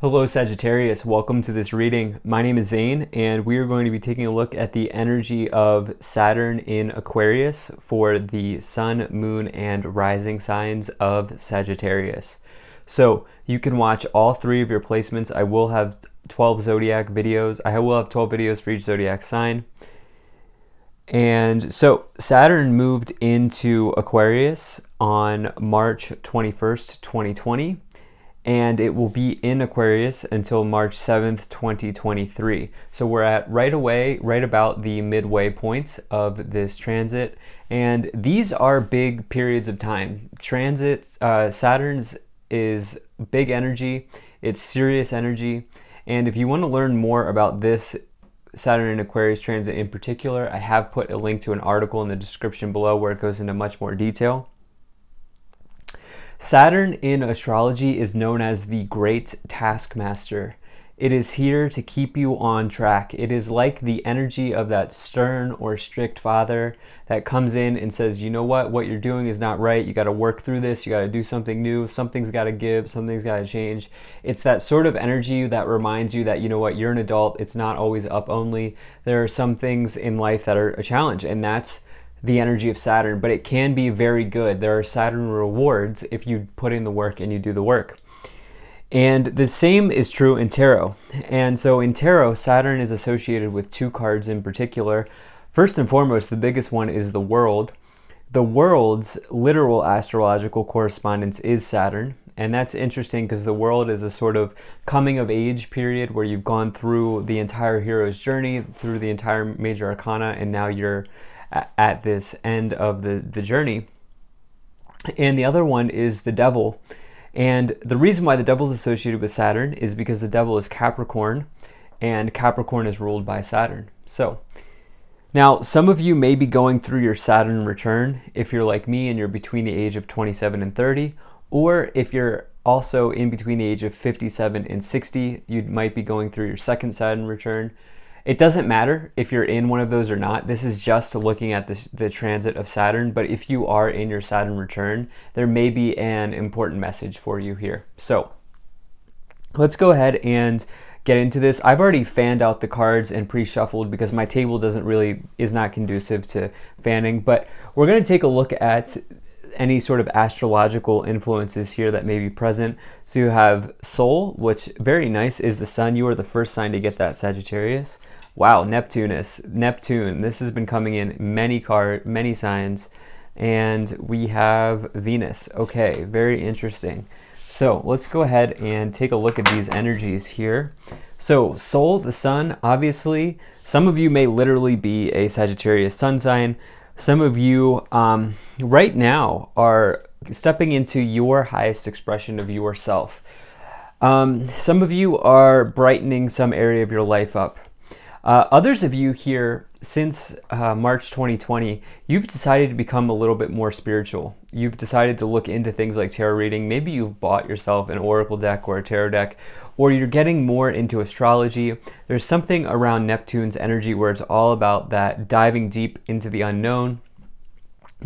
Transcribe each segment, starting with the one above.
Hello Sagittarius, welcome to this reading. My name is Zane and we are going to be taking a look at the energy of Saturn in Aquarius for the Sun, Moon, and rising signs of Sagittarius. So you can watch all three of your placements. I will have 12 zodiac videos. I will have 12 videos for each zodiac sign. And so Saturn moved into Aquarius on March 21st, 2020. And it will be in Aquarius until March 7th, 2023. So we're at right about the midway point of this transit. And these are big periods of time. Saturn's is big energy, it's serious energy. And if you want to learn more about this Saturn and Aquarius transit in particular, I have put a link to an article in the description below where it goes into much more detail. Saturn in astrology is known as the great taskmaster. It is here to keep you on track. It is like the energy of that stern or strict father that comes in and says, you know what you're doing is not right. You got to work through this. You got to do something new. Something's got to give. Something's got to change. It's that sort of energy that reminds you that, you know what, you're an adult. It's not always up only. There are some things in life that are a challenge, and that's the energy of Saturn, but it can be very good. There are Saturn rewards if you put in the work and you do the work. And the same is true in tarot. And so in tarot, Saturn is associated with two cards in particular. First and foremost, the biggest one is the World. The World's literal astrological correspondence is Saturn. And that's interesting because the World is a sort of coming of age period where you've gone through the entire hero's journey, through the entire major arcana, and now you're at this end of the journey. And the other one is the Devil. And the reason why the Devil is associated with Saturn is because the Devil is Capricorn, and Capricorn is ruled by Saturn. So now some of you may be going through your Saturn return if you're like me and you're between the age of 27 and 30, or if you're also in between the age of 57 and 60, you might be going through your second Saturn return. It doesn't matter if you're in one of those or not. This is just looking at the transit of Saturn, but if you are in your Saturn return, there may be an important message for you here. So let's go ahead and get into this. I've already fanned out the cards and pre-shuffled because my table is not conducive to fanning, but we're going to take a look at any sort of astrological influences here that may be present. So you have Sol, which very nice, is the Sun. You are the first sign to get that, Sagittarius. Wow, Neptune. This has been coming in many signs. And we have Venus. Okay, very interesting. So let's go ahead and take a look at these energies here. So Sol, the Sun, obviously, some of you may literally be a Sagittarius sun sign. Some of you right now are stepping into your highest expression of yourself. Some of you are brightening some area of your life up. Others of you here, since March 2020, you've decided to become a little bit more spiritual. You've decided to look into things like tarot reading. Maybe you've bought yourself an oracle deck or a tarot deck, or you're getting more into astrology. There's something around Neptune's energy where it's all about that diving deep into the unknown,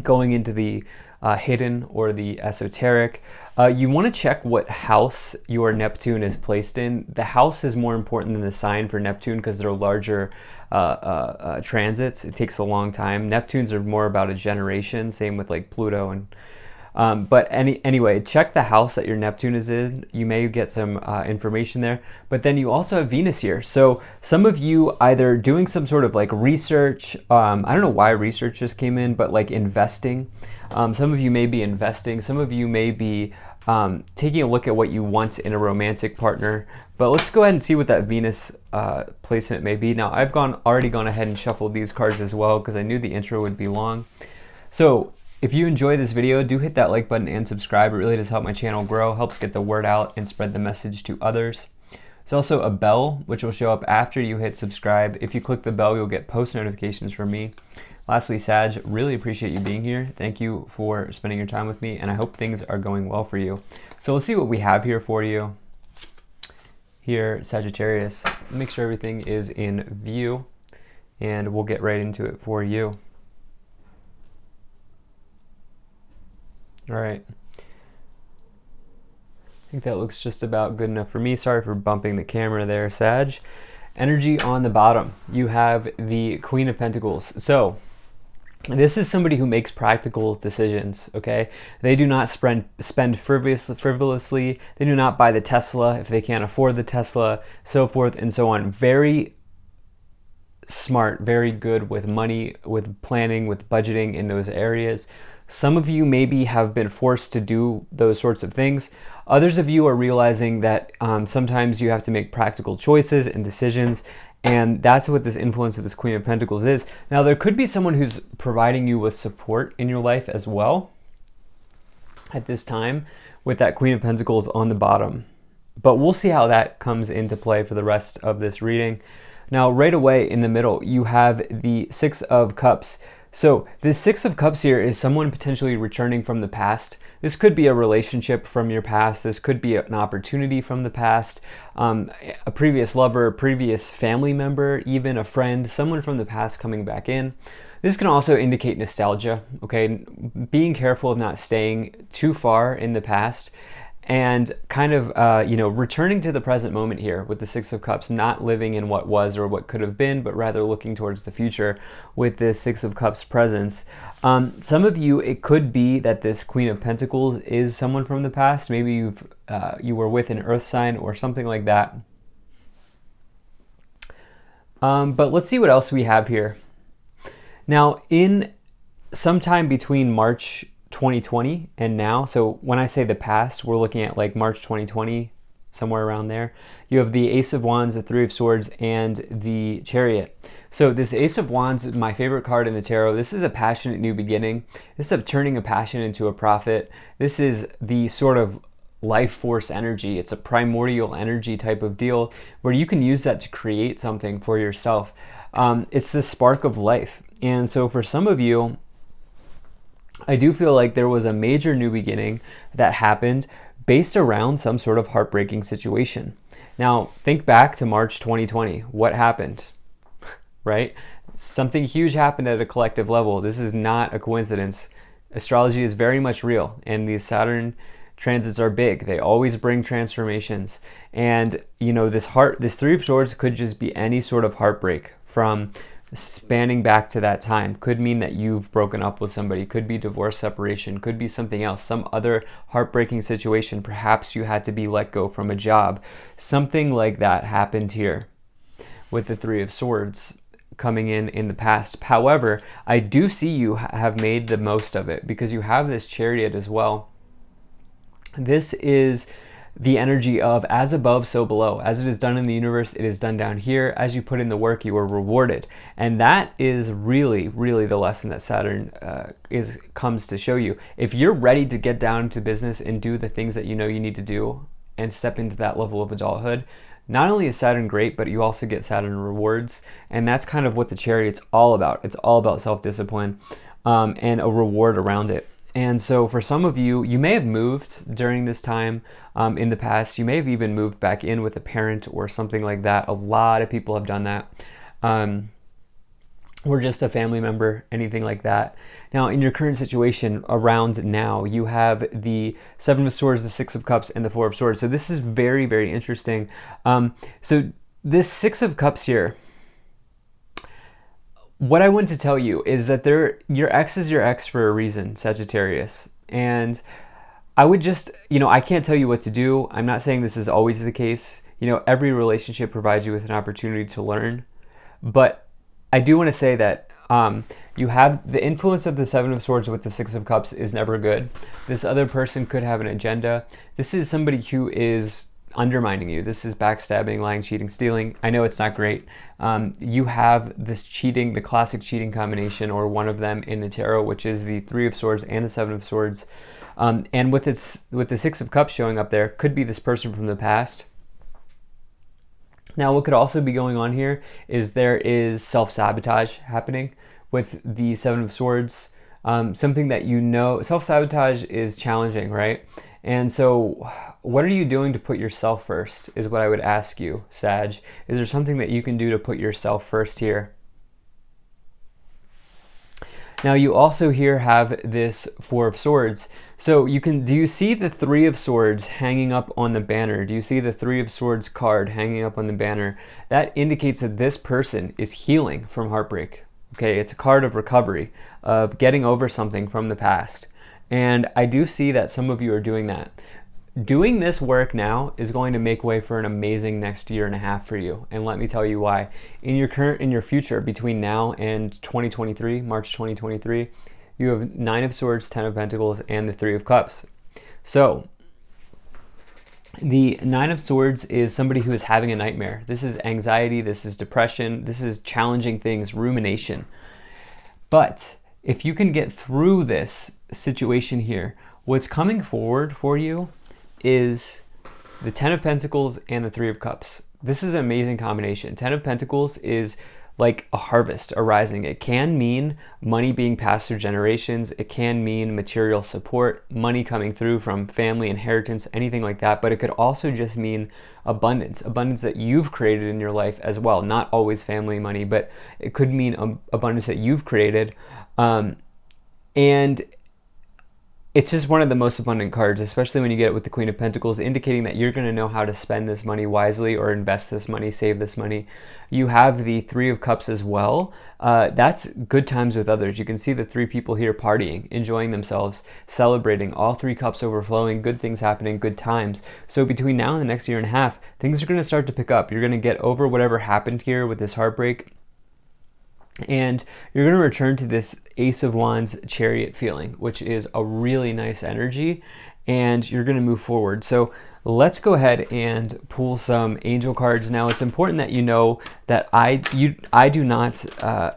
going into the hidden or the esoteric. You want to check what house your Neptune is placed in. The house is more important than the sign for Neptune because they're larger transits. It takes a long time. Neptunes are more about a generation, same with like Pluto. And anyway, check the house that your Neptune is in. You may get some information there. But then you also have Venus here. So some of you either doing some sort of like research. I don't know why research just came in, but like investing. Some of you may be investing. Some of you may be taking a look at what you want in a romantic partner. But let's go ahead and see what that Venus placement may be. Now, I've already gone ahead and shuffled these cards as well because I knew the intro would be long. So if you enjoyed this video, do hit that like button and subscribe. It really does help my channel grow, helps get the word out and spread the message to others. There's also a bell, which will show up after you hit subscribe. If you click the bell, you'll get post notifications from me. Lastly, Sag, really appreciate you being here. Thank you for spending your time with me, and I hope things are going well for you. So let's see what we have here for you. Here, Sagittarius, make sure everything is in view, and we'll get right into it for you. All right. I think that looks just about good enough for me. Sorry for bumping the camera there, Sag. Energy on the bottom, you have the Queen of Pentacles. So this is somebody who makes practical decisions, okay? They do not spend frivolously. They do not buy the Tesla if they can't afford the Tesla, so forth and so on. Very smart, very good with money, with planning, with budgeting in those areas. Some of you maybe have been forced to do those sorts of things. Others of you are realizing that sometimes you have to make practical choices and decisions, and that's what this influence of this Queen of Pentacles is. Now, there could be someone who's providing you with support in your life as well at this time with that Queen of Pentacles on the bottom. But we'll see how that comes into play for the rest of this reading. Now, right away in the middle, you have the Six of Cups. So this Six of Cups here is someone potentially returning from the past. This could be a relationship from your past. This could be an opportunity from the past, a previous lover, a previous family member, even a friend, someone from the past coming back in. This can also indicate nostalgia, okay? Being careful of not staying too far in the past and kind of, returning to the present moment here with the Six of Cups, not living in what was or what could have been, but rather looking towards the future with this Six of Cups presence. Some of you, it could be that this Queen of Pentacles is someone from the past. Maybe you were with an earth sign or something like that. But let's see what else we have here. Now, in sometime between March 2020 and now, so when I say the past, we're looking at like March 2020, somewhere around there. You have the Ace of Wands, the Three of Swords, and the Chariot. So this Ace of Wands is my favorite card in the tarot. This is a passionate new beginning. This is turning a passion into a profit. This is the sort of life force energy. It's a primordial energy type of deal where you can use that to create something for yourself. It's the spark of life. And so for some of you, I do feel like there was a major new beginning that happened based around some sort of heartbreaking situation. Now, think back to March 2020. What happened? Right? Something huge happened at a collective level. This is not a coincidence. Astrology is very much real, and these Saturn transits are big. They always bring transformations. And, this Three of Swords could just be any sort of heartbreak from spanning back to that time. Could mean that you've broken up with somebody, could be divorce, separation, could be something else, some other heartbreaking situation. Perhaps you had to be let go from a job. Something like that happened here with the Three of Swords coming in the past. However, I do see you have made the most of it because you have this Chariot as well. This is the energy of as above, so below. As it is done in the universe, it is done down here. As you put in the work, you are rewarded. And that is really, really the lesson that Saturn comes to show you. If you're ready to get down to business and do the things that you know you need to do and step into that level of adulthood, not only is Saturn great, but you also get Saturn rewards. And that's kind of what the Chariot's all about. It's all about self-discipline and a reward around it. And so for some of you, you may have moved during this time in the past. You may have even moved back in with a parent or something like that. A lot of people have done that. Or just a family member, anything like that. Now, in your current situation around now, you have the Seven of Swords, the Six of Cups, and the Four of Swords. So this is very, very interesting. So this Six of Cups here, what I want to tell you is that your ex is your ex for a reason, Sagittarius. And I would just, I can't tell you what to do. I'm not saying this is always the case. Every relationship provides you with an opportunity to learn. But I do want to say that you have the influence of the Seven of Swords with the Six of Cups is never good. This other person could have an agenda. This is somebody who is undermining you. This is backstabbing, lying, cheating, stealing. I know it's not great. You have this cheating, the classic cheating combination, or one of them in the tarot, which is the Three of Swords and the Seven of Swords. And with the Six of Cups showing up there, could be this person from the past. Now, what could also be going on here is there is self-sabotage happening with the Seven of Swords. Something that self-sabotage is challenging, right? And so what are you doing to put yourself first is what I would ask you, Sag. Is there something that you can do to put yourself first here? Now you also here have this Four of Swords. So do you see the Three of Swords hanging up on the banner? Do you see the Three of Swords card hanging up on the banner? That indicates that this person is healing from heartbreak. Okay, it's a card of recovery, of getting over something from the past. And I do see that some of you are doing that. Doing this work now is going to make way for an amazing next year and a half for you. And let me tell you why. In your future, between now and 2023, March 2023, you have Nine of Swords, Ten of Pentacles, and the Three of Cups. So the Nine of Swords is somebody who is having a nightmare. This is anxiety, this is depression, this is challenging things, rumination. But if you can get through this situation here, what's coming forward for you is the Ten of Pentacles and the Three of Cups. This is an amazing combination. Ten of Pentacles is like a harvest arising. It can mean money being passed through generations. It can mean material support, money coming through from family, inheritance, anything like that. But it could also just mean abundance that you've created in your life as well. Not always family money, but it could mean abundance that you've created. And it's just one of the most abundant cards, especially when you get it with the Queen of Pentacles, indicating that you're going to know how to spend this money wisely or invest this money, save this money. You have the Three of Cups as well. That's good times with others. You can see the three people here partying, enjoying themselves, celebrating, all three cups overflowing, good things happening, good times. So between now and the next year and a half, things are going to start to pick up. You're going to get over whatever happened here with this heartbreak. And you're going to return to this Ace of Wands Chariot feeling, which is a really nice energy, and you're going to move forward. So let's go ahead and pull some angel cards. Now, it's important that you know that I do not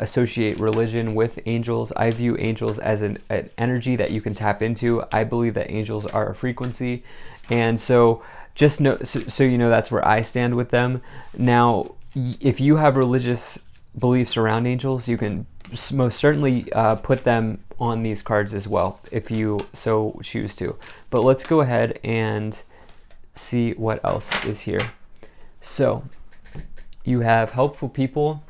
associate religion with angels. I view angels as an energy that you can tap into. I believe that angels are a frequency, and so just know, so you know that's where I stand with them. Now, if you have religious beliefs around angels, you can most certainly put them on these cards as well if you so choose to. But let's go ahead and see what else is here. So you have helpful people.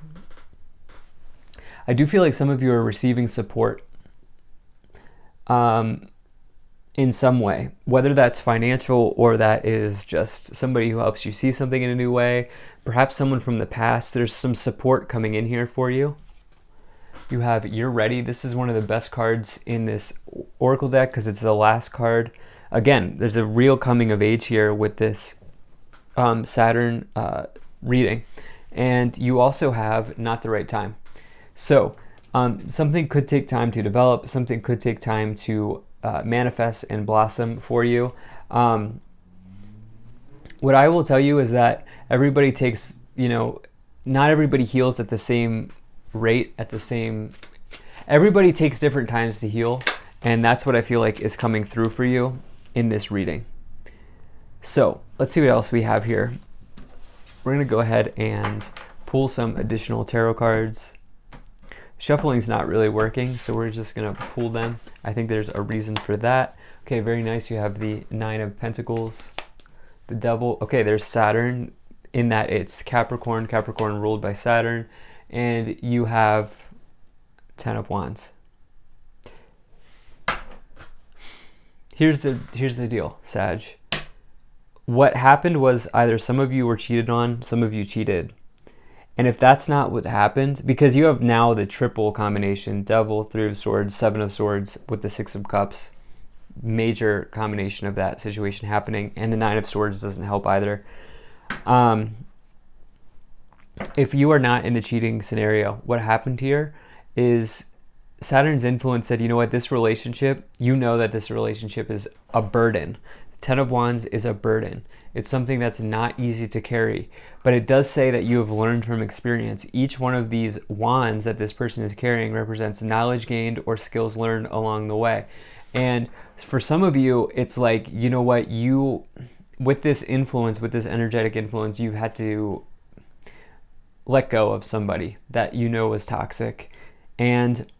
I do feel like some of you are receiving support in some way, whether that's financial or that is just somebody who helps you see something in a new way. Perhaps someone from the past. There's some support coming in here for you. You have You're Ready. This is one of the best cards in this Oracle deck because it's the last card. Again, there's a real coming of age here with this Saturn reading. And you also have Not the Right Time. So something could take time to develop. Something could take time to manifest and blossom for you. What I will tell you is that everybody takes, not everybody heals at the same rate, everybody takes different times to heal. And that's what I feel like is coming through for you in this reading. So let's see what else we have here. We're going to go ahead and pull some additional tarot cards. Shuffling's not really working, so we're just going to pull them. I think there's a reason for that. Okay, very nice. You have the Nine of Pentacles, the Devil. Okay, there's Saturn, in that it's Capricorn ruled by Saturn, and you have Ten of Wands. Here's the deal, Sag. What happened was either some of you were cheated on, some of you cheated. And if that's not what happened, because you have now the triple combination, Devil, Three of Swords, Seven of Swords with the Six of Cups, major combination of that situation happening, and the Nine of Swords doesn't help either. If you are not in the cheating scenario, what happened here is Saturn's influence said, you know what, this relationship, you know that this relationship is a burden. Ten of Wands is a burden. It's something that's not easy to carry, but it does say that you have learned from experience. Each one of these wands that this person is carrying represents knowledge gained or skills learned along the way. And for some of you, it's like, you know what, with this influence, with this energetic influence, you've had to let go of somebody that you know was toxic. And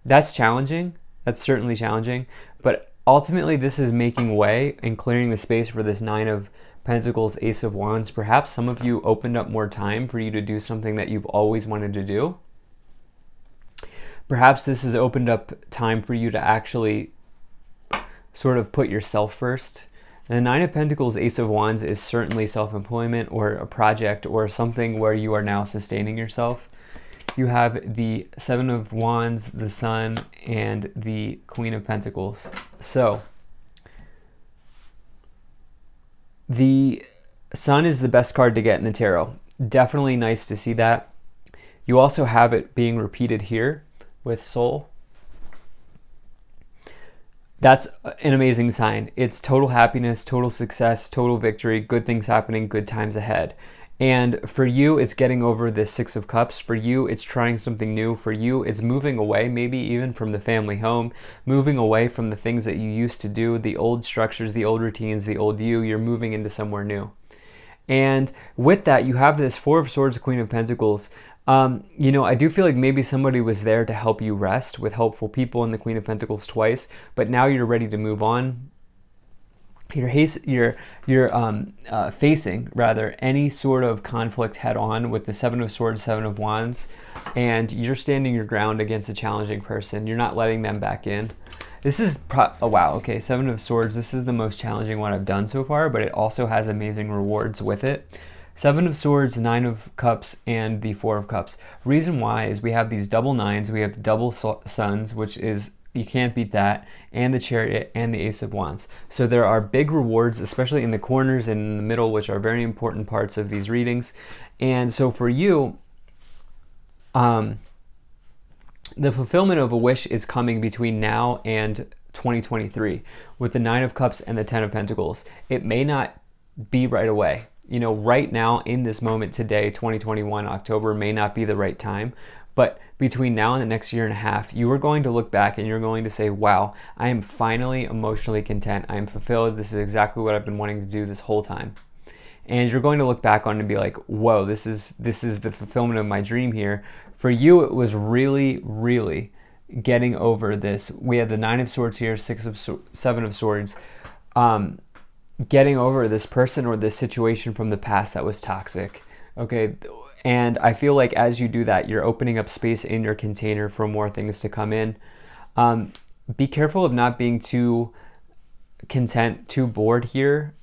that's challenging. That's certainly challenging. But ultimately, this is making way and clearing the space for this Nine of Pentacles, Ace of Wands. Perhaps some of you opened up more time for you to do something that you've always wanted to do. Perhaps this has opened up time for you to actually sort of put yourself first. And the Nine of Pentacles, Ace of Wands is certainly self-employment or a project or something where you are now sustaining yourself. You have the Seven of Wands, the Sun, and the Queen of Pentacles. So the Sun is the best card to get in the tarot. Definitely nice to see that. You also have it being repeated here with Soul. That's an amazing sign. It's total happiness, total success, total victory, good things happening, good times ahead. And for you, it's getting over this Six of Cups. For you, it's trying something new. For you, it's moving away, maybe even from the family home, moving away from the things that you used to do, the old structures, the old routines, the old you. You're moving into somewhere new. And with that, you have this Four of Swords, Queen of Pentacles. I do feel like maybe somebody was there to help you rest with helpful people in the Queen of Pentacles twice, but now you're ready to move on. You're facing rather any sort of conflict head on with the Seven of Swords, Seven of Wands, and you're standing your ground against a challenging person. You're not letting them back in. This is oh wow, okay, Seven of Swords. This is the most challenging one I've done so far, but it also has amazing rewards with it. Seven of Swords, Nine of Cups, and the Four of Cups. Reason why is we have these double nines. We have the double suns, which is, you can't beat that, and the Chariot and the Ace of Wands. So there are big rewards, especially in the corners and in the middle, which are very important parts of these readings. And so for you, the fulfillment of a wish is coming between now and 2023 with the Nine of Cups and the Ten of Pentacles. It may not be right away. Right now in this moment today, 2021, October may not be the right time, but between now and the next year and a half, you are going to look back and you're going to say, wow, I am finally emotionally content. I am fulfilled. This is exactly what I've been wanting to do this whole time. And you're going to look back on it and be like, whoa, this is the fulfillment of my dream here. For you, it was really, really getting over this. We had the Nine of Swords here, Seven of Swords. Getting over this person or this situation from the past that was toxic. Okay. And I feel like as you do that, you're opening up space in your container for more things to come in. Be careful of not being too content, too bored here.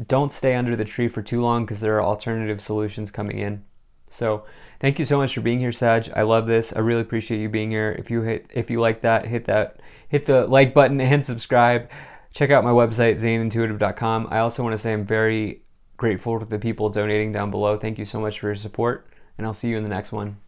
Don't stay under the tree for too long because there are alternative solutions coming in. So thank you so much for being here, Sag. I love this. I really appreciate you being here. If you like that, hit the like button and subscribe. Check out my website, zaneintuitive.com. I also want to say I'm very grateful to the people donating down below. Thank you so much for your support, and I'll see you in the next one.